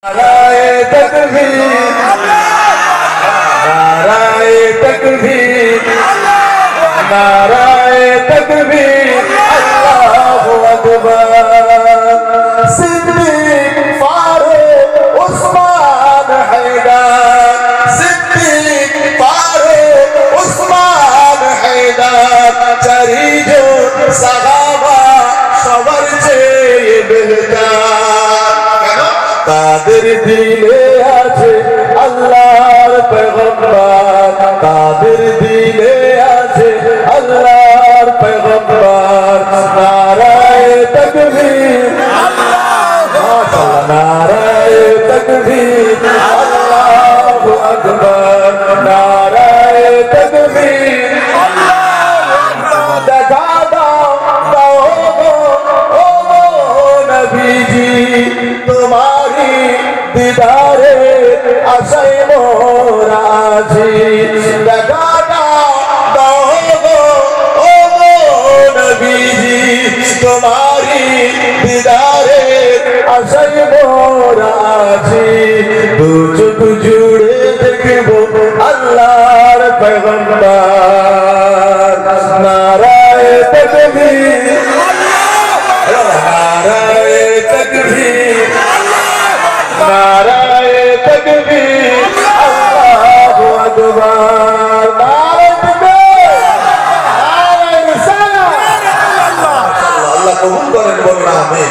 नाराए तकबीर, नाराए तकबीर, नाराए तकबीर, अल्लाहु अकबर। सिद्दीक फारूक उस्मान हैदर, सिद्दीक फारूक उस्मान हैदर, चारिजो साहाबा सबर চেয়ে বেহতর। তাদের দিলে আছে আল্লাহর পয়গম্বর, তাদের দিলে আছে আল্লাহর পয়গম্বর। নারায়ে তাকবীর, মাশাআল্লাহ, নারায়ে তাকবীর, আল্লাহু আকবার, নারায়ে তাকবীর, দেখা দাও ও নবীজি, তোমারি দিদারে আশায় মোরা আছি। দেখা দাও ও নবীজি, তোমারি দিদারে আশায় মোরা আছি। দু চোখ জুড়ে দেখবো আল্লাহর পয়গম্বর। নারায়ে তাকবীর, नाराए तकबीर, नाराए तकबीर, अल्लाहु अकबर। नाराए तकबीर, नाराए रिसालत। अल्लाह कबूल करें, बोलना आमीन।